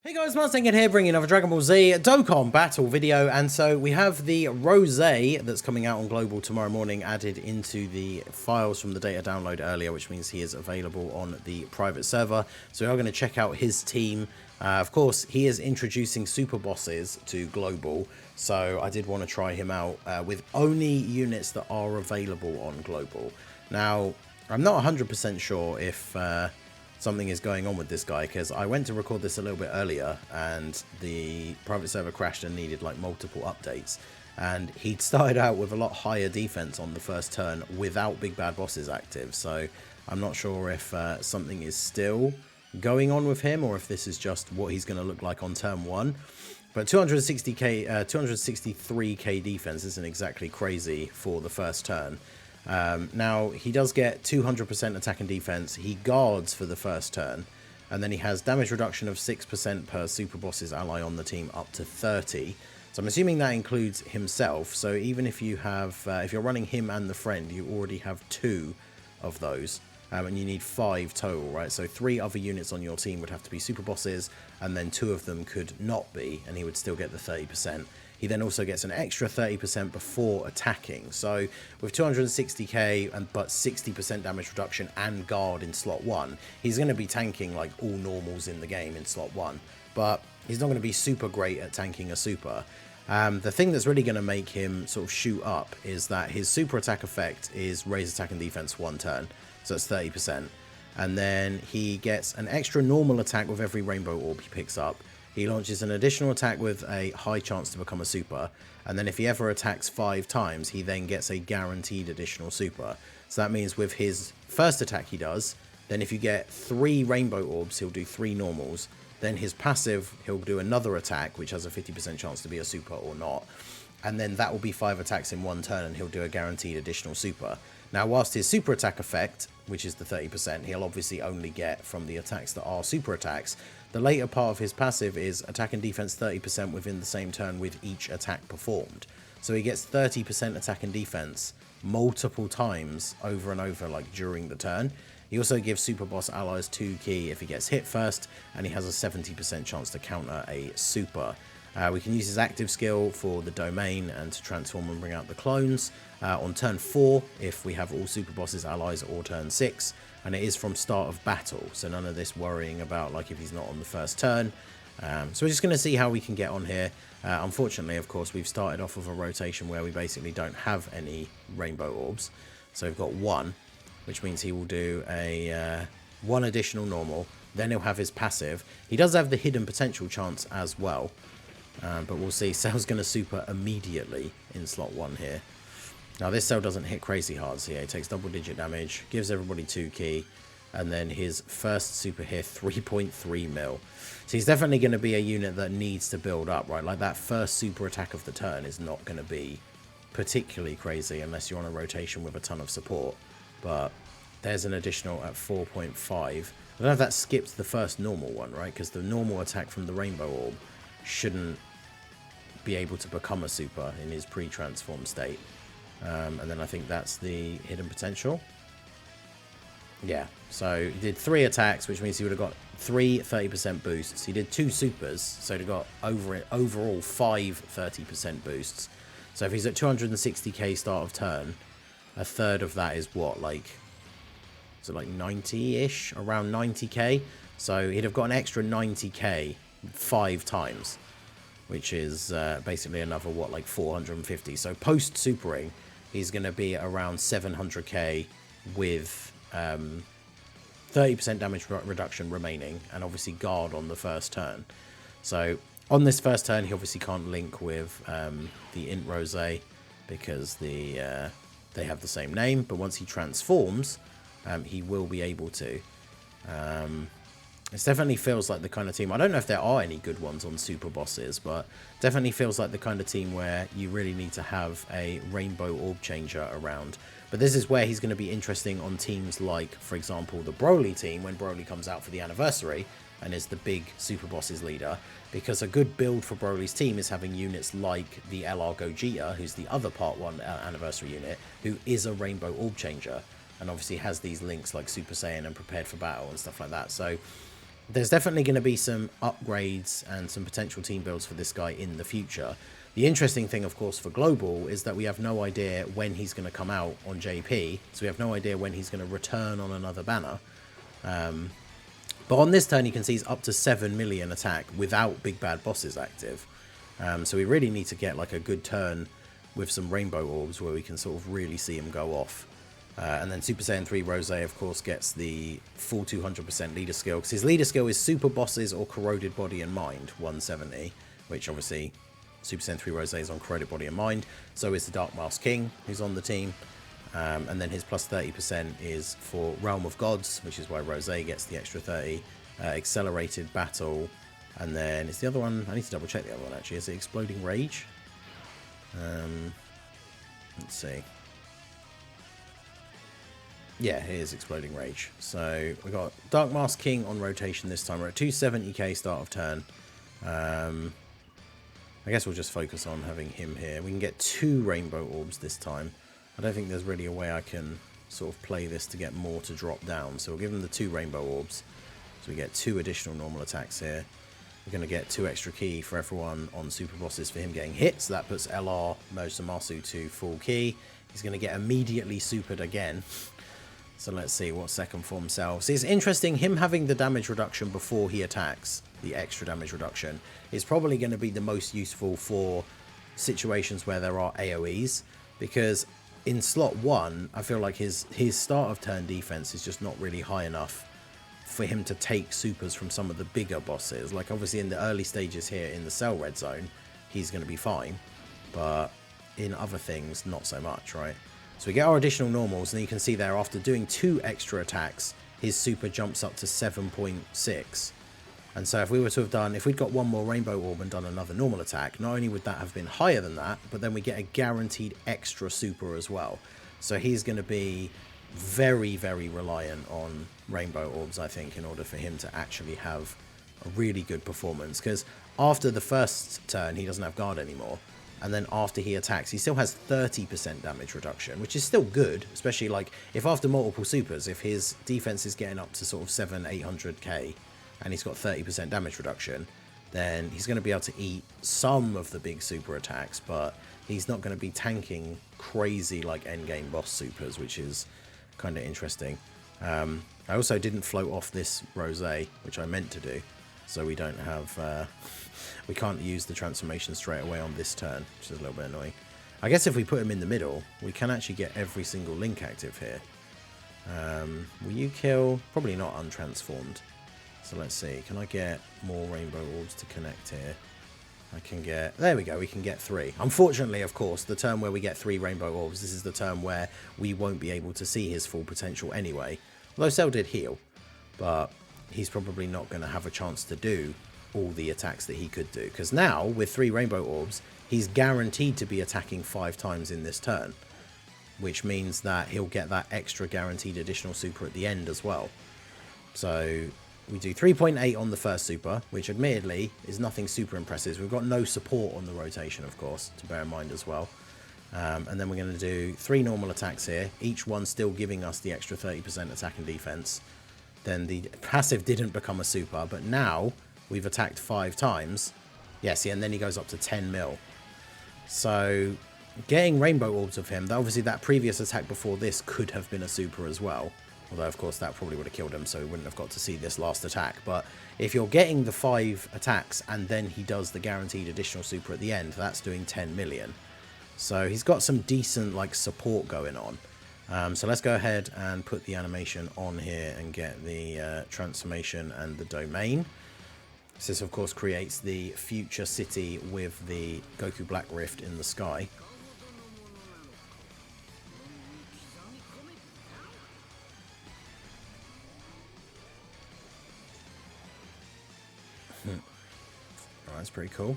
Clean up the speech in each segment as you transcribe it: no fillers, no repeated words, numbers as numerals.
Hey guys, Martin here, bringing another Dragon Ball Z Dokkan battle video, and so we have the Rosé that's coming out on Global tomorrow morning added into the files from the data download earlier, which means he is available on the private server. So we are going to check out his team. Of course, he is introducing super bosses to Global, so I did want to try him out with only units that are available on Global. Now, I'm not 100% sure if something is going on with this guy, because I went to record this a little bit earlier and the private server crashed and needed like multiple updates, and he'd started out with a lot higher defense on the first turn without big bad bosses active. So I'm not sure if something is still going on with him or if this is just what he's going to look like on turn one. But 260k 263k defense isn't exactly crazy for the first turn. Now, he does get 200% attack and defense. He guards for the first turn, and then he has damage reduction of 6% per super boss's ally on the team up to 30. So I'm assuming that includes himself. So even if you have, if you're running him and the friend, you already have 2 of those, and you need 5 total, right? So 3 other units on your team would have to be super bosses, and then 2 of them could not be, and he would still get the 30%. He then also gets an extra 30% before attacking. So with 260k but 60% damage reduction and guard in slot 1, he's going to be tanking like all normals in the game in slot 1. But he's not going to be super great at tanking a super. The thing that's really going to make him sort of shoot up is that his super attack effect is raise attack and defense 1 turn. So it's 30%. And then he gets an extra normal attack with every rainbow orb he picks up. He launches an additional attack with a high chance to become a super, and then if he ever attacks 5 times, he then gets a guaranteed additional super. So that means with his first attack he does, then if you get 3 rainbow orbs, he'll do 3 normals. Then his passive, he'll do another attack, which has a 50% chance to be a super or not. And then that will be 5 attacks in 1 turn, and he'll do a guaranteed additional super. Now, whilst his super attack effect, which is the 30%, he'll obviously only get from the attacks that are super attacks. The later part of his passive is attack and defense 30% within the same turn with each attack performed. So he gets 30% attack and defense multiple times over and over, like during the turn. He also gives super boss allies 2 ki if he gets hit first, and he has a 70% chance to counter a super. We can use his active skill for the domain and to transform and bring out the clones on turn 4 if we have all super bosses allies, or turn 6, and it is from start of battle, so none of this worrying about like if he's not on the first turn. So we're just going to see how we can get on here. Unfortunately, of course, we've started off with a rotation where we basically don't have any rainbow orbs, so we've got 1, which means he will do a 1 additional normal, then he'll have his passive. He does have the hidden potential chance as well. But we'll see. Cell's going to super immediately in slot 1 here. Now this cell doesn't hit crazy hard, so yeah, he takes double digit damage, gives everybody 2 ki, and then his first super here, 3.3 mil. So he's definitely going to be a unit that needs to build up, right? Like that first super attack of the turn is not going to be particularly crazy unless you're on a rotation with a ton of support. But there's an additional at 4.5. I don't know if that skips the first normal one, right? Because the normal attack from the rainbow orb shouldn't be able to become a super in his pre-transform state. And then I think that's the hidden potential. Yeah, so he did 3 attacks, which means he would have got 3 30% boosts. He did 2 supers, so he got overall 5 30% boosts. So if he's at 260k start of turn, a third of that is what, like, so like 90-ish, around 90k. So he'd have got an extra 90k 5 times, which is basically another, what, like 450. So post supering, he's going to be around 700k with 30% damage reduction remaining, and obviously guard on the first turn. So on this first turn, he obviously can't link with the Int Rosé because they have the same name, but once he transforms, he will be able to. It definitely feels like the kind of team, I don't know if there are any good ones on super bosses, but definitely feels like the kind of team where you really need to have a rainbow orb changer around. But this is where he's going to be interesting on teams like, for example, the Broly team, when Broly comes out for the anniversary and is the big super bosses leader, because a good build for Broly's team is having units like the LR Gogeta, who's the other part 1 anniversary unit, who is a rainbow orb changer, and obviously has these links like Super Saiyan and prepared for battle and stuff like that. So there's definitely going to be some upgrades and some potential team builds for this guy in the future. The interesting thing, of course, for Global is that we have no idea when he's going to come out on JP, so we have no idea when he's going to return on another banner. But on this turn, you can see he's up to 7 million attack without Big Bad Bosses active. So we really need to get like a good turn with some Rainbow Orbs where we can sort of really see him go off. And then Super Saiyan 3 Rosé, of course, gets the full 200% leader skill. Because his leader skill is Super Bosses or Corroded Body and Mind, 170. Which obviously, Super Saiyan 3 Rosé is on Corroded Body and Mind. So is the Dark Mask King, who's on the team. And then his plus 30% is for Realm of Gods, which is why Rosé gets the extra 30. Accelerated Battle. And then, is the other one... I need to double check the other one, actually. Is it Exploding Rage? Let's see. Yeah, it is Exploding Rage. So we got Dark Mask King on rotation this time. We're at 270k start of turn. I guess we'll just focus on having him here. We can get 2 Rainbow Orbs this time. I don't think there's really a way I can sort of play this to get more to drop down. So we'll give him the 2 Rainbow Orbs. So we get 2 additional normal attacks here. We're going to get 2 extra key for everyone on Super Bosses for him getting hit. So that puts LR Mojamasu to full key. He's going to get immediately supered again. So let's see what second form sells. See, it's interesting, him having the damage reduction before he attacks, the extra damage reduction, is probably going to be the most useful for situations where there are AoEs. Because in slot 1, I feel like his start of turn defense is just not really high enough for him to take supers from some of the bigger bosses. Like obviously in the early stages here in the Cell Red Zone, he's going to be fine. But in other things, not so much, right? So we get our additional normals, and you can see there after doing 2 extra attacks, his super jumps up to 7.6. And so if we were to have done, if we'd got 1 more Rainbow Orb and done another normal attack, not only would that have been higher than that, but then we get a guaranteed extra super as well. So he's going to be very, very reliant on Rainbow Orbs, I think, in order for him to actually have a really good performance. Because after the first turn, he doesn't have guard anymore. And then after he attacks, he still has 30% damage reduction, which is still good, especially like if after multiple supers, if his defense is getting up to sort of 700-800k and he's got 30% damage reduction, then he's going to be able to eat some of the big super attacks, but he's not going to be tanking crazy like endgame boss supers, which is kind of interesting. I also didn't float off this Rosé, which I meant to do, so we don't have... we can't use the transformation straight away on this turn, which is a little bit annoying. I guess if we put him in the middle, we can actually get every single link active here. Will you kill? Probably not untransformed. So let's see. Can I get more Rainbow Orbs to connect here? I can get... There we go. We can get 3. Unfortunately, of course, the turn where we get 3 Rainbow Orbs, this is the turn where we won't be able to see his full potential anyway. Although Cell did heal, but he's probably not going to have a chance to do all the attacks that he could do, because now with 3 Rainbow Orbs he's guaranteed to be attacking 5 times in this turn, which means that he'll get that extra guaranteed additional super at the end as well. So we do 3.8 on the first super, which admittedly is nothing super impressive. We've got no support on the rotation, of course, to bear in mind as well. And then we're going to do 3 normal attacks here, each one still giving us the extra 30% attack and defense. Then the passive didn't become a super, but now we've attacked 5 times. Yes, yeah, and then he goes up to 10 mil. So getting Rainbow Orbs of him, obviously that previous attack before this could have been a super as well. Although, of course, that probably would have killed him, so we wouldn't have got to see this last attack. But if you're getting the 5 attacks and then he does the guaranteed additional super at the end, that's doing 10 million. So he's got some decent like support going on. So let's go ahead and put the animation on here and get the transformation and the domain. This, of course, creates the future city with the Goku Black Rift in the sky. That's pretty cool.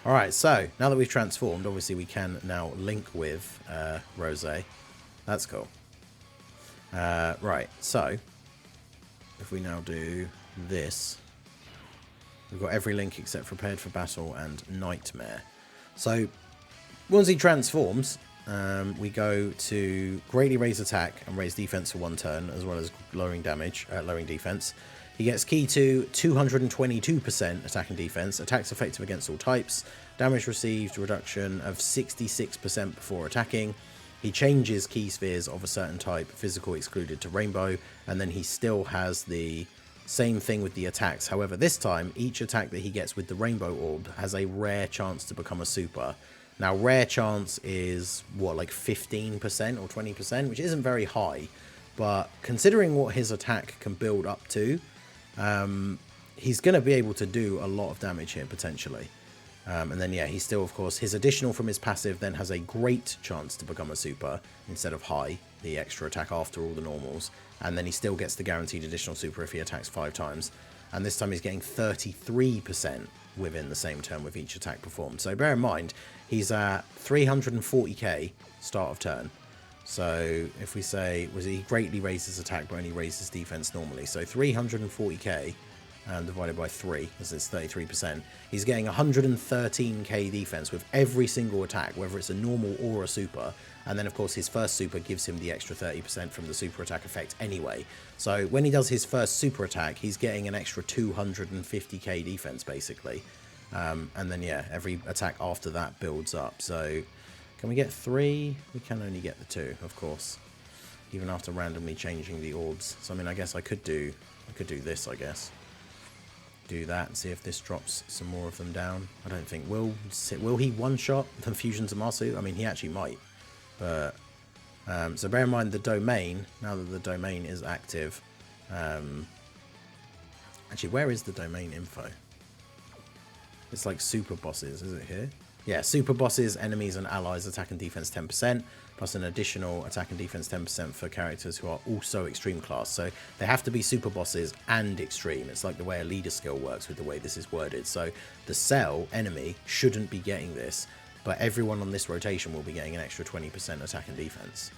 Alright, so now that we've transformed, obviously we can now link with Rosé. That's cool. Right, so if we now do this, we've got every link except Prepared for Battle and Nightmare. So once he transforms, we go to greatly raise attack and raise defense for 1 turn, as well as lowering damage, lowering defense. He gets key to 222% attack and defense, attacks effective against all types, damage received reduction of 66% before attacking. He changes key spheres of a certain type, physical excluded to rainbow, and then he still has the same thing with the attacks. However, this time, each attack that he gets with the rainbow orb has a rare chance to become a super. Now, rare chance is, what, like 15% or 20%, which isn't very high. But considering what his attack can build up to, he's going to be able to do a lot of damage here, potentially. And then, yeah, he's still, of course, his additional from his passive then has a great chance to become a super instead of high, the extra attack after all the normals. And then he still gets the guaranteed additional super if he attacks 5 times. And this time he's getting 33% within the same turn with each attack performed. So bear in mind, he's at 340k start of turn. So if we say, he greatly raises attack but only raises defense normally. So 340k divided by 3, as it's 33%. He's getting 113k defense with every single attack, whether it's a normal or a super. And then, of course, his first super gives him the extra 30% from the super attack effect anyway. So when he does his first super attack, he's getting an extra 250k defense, basically. And then, yeah, every attack after that builds up. So can we get 3? We can only get the 2, of course, even after randomly changing the orbs. So, I mean, I guess I could do this, I guess. Do that and see if this drops some more of them down. I don't think will he one-shot the Fusion Zamasu? I mean, he actually might. But so bear in mind the domain, now that the domain is active. Actually, where is the domain info? It's like super bosses, is it here? Yeah, super bosses, enemies and allies attack and defense 10%, plus an additional attack and defense 10% for characters who are also extreme class. So they have to be super bosses and extreme. It's like the way a leader skill works with the way this is worded. So the Cell enemy shouldn't be getting this, but everyone on this rotation will be getting an extra 20% attack and defense.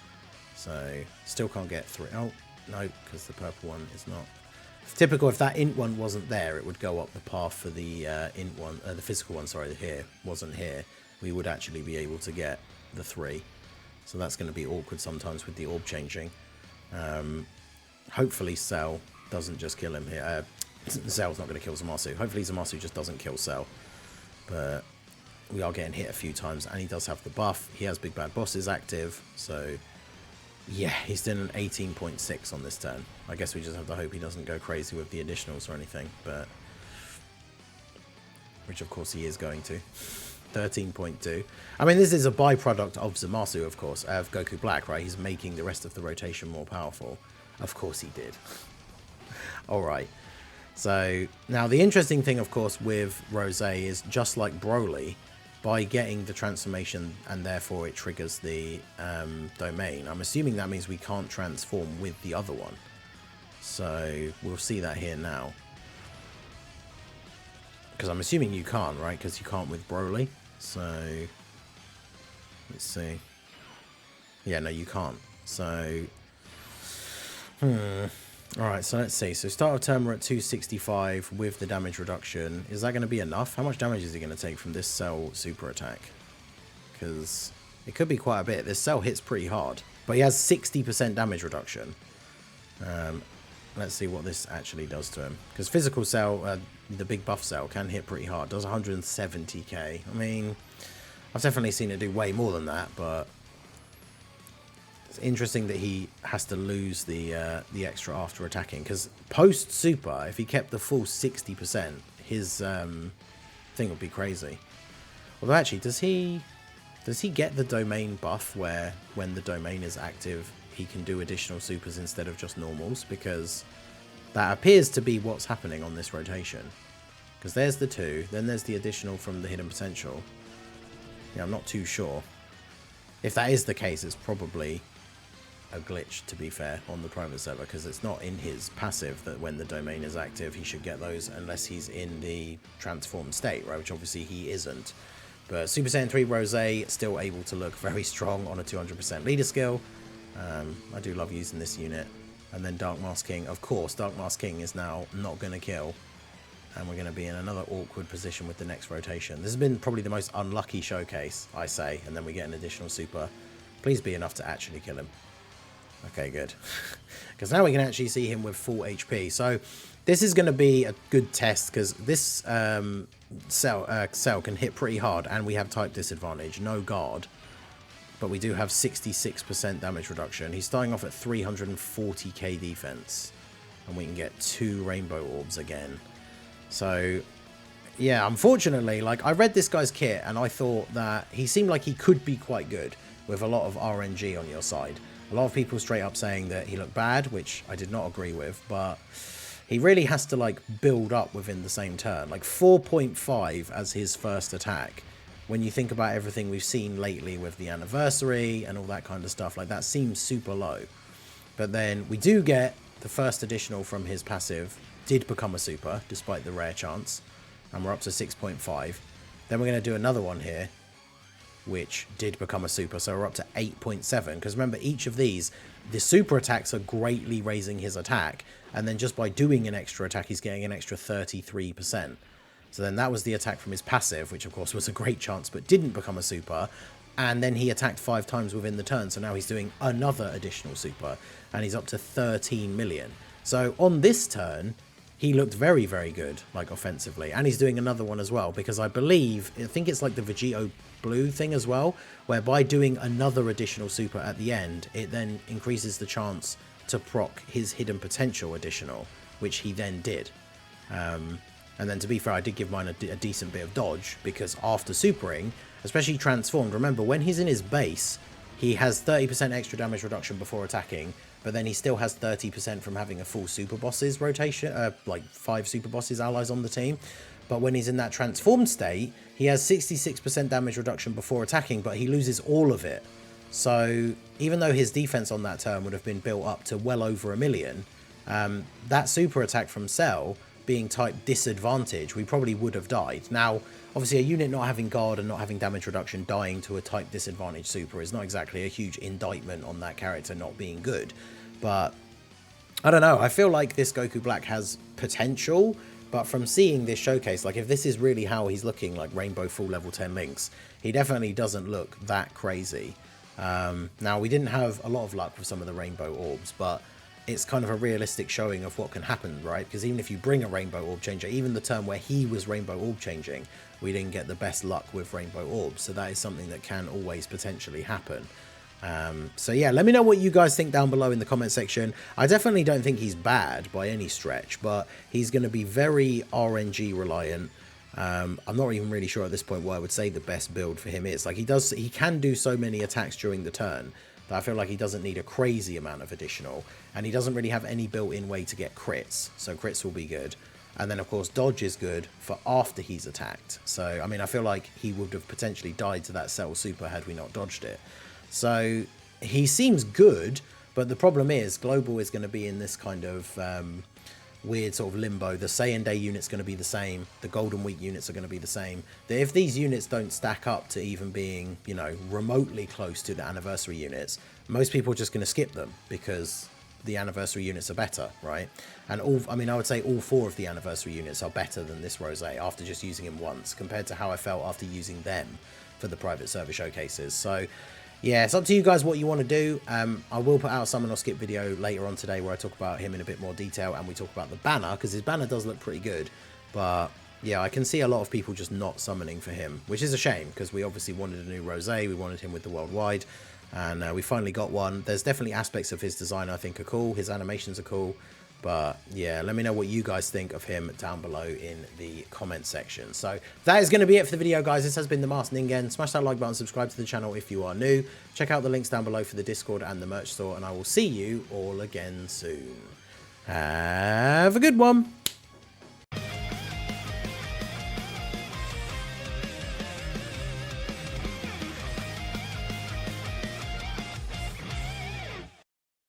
So still can't get 3. Oh, no, because the purple one is not. It's typical. If that int one wasn't there, it would go up the path for the int one, the physical one, sorry, here wasn't here. We would actually be able to get the 3. So that's going to be awkward sometimes with the orb changing. Hopefully Cell doesn't just kill him here. Cell's not going to kill Zamasu. Hopefully Zamasu just doesn't kill Cell. But we are getting hit a few times, and he does have the buff. He has Big Bad Bosses active, so yeah, he's doing an 18.6 on this turn. I guess we just have to hope he doesn't go crazy with the additionals or anything, but which of course he is going to. 13.2. I mean, this is a byproduct of Zamasu, of course, of Goku Black, right? He's making the rest of the rotation more powerful. Of course he did. Alright. So, now the interesting thing, of course, with Rosé is just like Broly, by getting the transformation and therefore it triggers the domain. I'm assuming that means we can't transform with the other one. So we'll see that here now. Because I'm assuming you can't, right? Because you can't with Broly. So let's see. Yeah, no, you can't. So alright, so let's see. So start of turn we're at 265 with the damage reduction. Is that going to be enough? How much damage is he going to take from this Cell super attack? Because it could be quite a bit. This Cell hits pretty hard. But he has 60% damage reduction. Let's see what this actually does to him. Because physical Cell, the big buff Cell, can hit pretty hard. Does 170k. I mean, I've definitely seen it do way more than that, but it's interesting that he has to lose the extra after attacking, because post super, if he kept the full 60%, his thing would be crazy. Although actually, does he get the domain buff where when the domain is active, he can do additional supers instead of just normals? Because that appears to be what's happening on this rotation. Because there's the 2, then there's the additional from the hidden potential. Yeah, I'm not too sure. If that is the case, it's probably a glitch, to be fair, on the Prima server, because it's not in his passive that when the domain is active he should get those unless he's in the transformed state, right, which obviously he isn't. But Super Saiyan 3 Rosé still able to look very strong on a 200% leader skill. I do love using this unit. And then Dark Mask King, of course, Dark Mask King is now not going to kill, and we're going to be in another awkward position with the next rotation. This has been probably the most unlucky showcase, I say, and then we get an additional super. Please be enough to actually kill him. Okay, good. Because now we can actually see him with full HP. So this is going to be a good test because this cell can hit pretty hard, and we have type disadvantage, no guard, but we do have 66% damage reduction. He's starting off at 340k defense, and we can get 2 rainbow orbs again. So yeah, unfortunately, like, I read this guy's kit and I thought that he seemed like he could be quite good with a lot of RNG on your side. A lot of people straight up saying that he looked bad, which I did not agree with, but he really has to, like, build up within the same turn. Like, 4.5 as his first attack. When you think about everything we've seen lately with the anniversary and all that kind of stuff, like, that seems super low. But then we do get the first additional from his passive, did become a super, despite the rare chance. And we're up to 6.5. Then we're going to do another one here, which did become a super, so we're up to 8.7. Because remember, each of these, the super attacks are greatly raising his attack, and then just by doing an extra attack, he's getting an extra 33%. So then that was the attack from his passive, which of course was a great chance, but didn't become a super. And then he attacked 5 times within the turn, so now he's doing another additional super, and he's up to 13 million. So on this turn, he looked very, very good, like, offensively. And he's doing another one as well, because I think it's like the Vegito Blue thing as well, where by doing another additional super at the end, it then increases the chance to proc his hidden potential additional, which he then did. And then, to be fair, I did give mine a decent bit of dodge, because after supering, especially transformed, remember, when he's in his base, he has 30% extra damage reduction before attacking, but then he still has 30% from having a full super bosses rotation, like 5 super bosses allies on the team. But when he's in that transformed state, he has 66% damage reduction before attacking, but he loses all of it. So even though his defense on that turn would have been built up to well over 1 million, that super attack from Cell being type disadvantage, we probably would have died. Now, obviously, a unit not having guard and not having damage reduction dying to a type disadvantage super is not exactly a huge indictment on that character not being good. But I don't know, I feel like this Goku Black has potential, but from seeing this showcase, like, if this is really how he's looking, like Rainbow full level 10 links, he definitely doesn't look that crazy. Now, we didn't have a lot of luck with some of the Rainbow orbs, but it's kind of a realistic showing of what can happen, right? Because even if you bring a Rainbow Orb Changer, even the turn where he was Rainbow Orb Changing, we didn't get the best luck with Rainbow Orbs, so that is something that can always potentially happen. So yeah, let me know what you guys think down below in the comment section. I definitely don't think he's bad by any stretch, but he's going to be very RNG reliant. I'm not even really sure at this point what I would say the best build for him is. Like, he can do so many attacks during the turn, I feel like he doesn't need a crazy amount of additional, and he doesn't really have any built-in way to get crits, so crits will be good. And then, of course, dodge is good for after he's attacked. So, I mean, I feel like he would have potentially died to that Cell Super had we not dodged it. So, he seems good, but the problem is Global is going to be in this kind of weird sort of limbo. The Saiyan Day unit's going to be the same. The Golden Week units are going to be the same. That if these units don't stack up to even being, you know, remotely close to the anniversary units, most people are just going to skip them because the anniversary units are better, right? And I would say all 4 of the anniversary units are better than this Rosé after just using him once, compared to how I felt after using them for the private server showcases. So yeah, it's up to you guys what you want to do. I will put out a summon or skip video later on today where I talk about him in a bit more detail, and we talk about the banner, because his banner does look pretty good. But yeah, I can see a lot of people just not summoning for him, which is a shame, because we obviously wanted a new Rosé, we wanted him with the worldwide, and we finally got one. There's definitely aspects of his design I think are cool, his animations are cool, but yeah, let me know what you guys think of him down below in the comment section. So that is going to be it for the video, guys. This has been the Masked Ningen. Smash that like button, subscribe to the channel if you are new. Check out the links down below for the Discord and the merch store, and I will see you all again soon. Have a good one.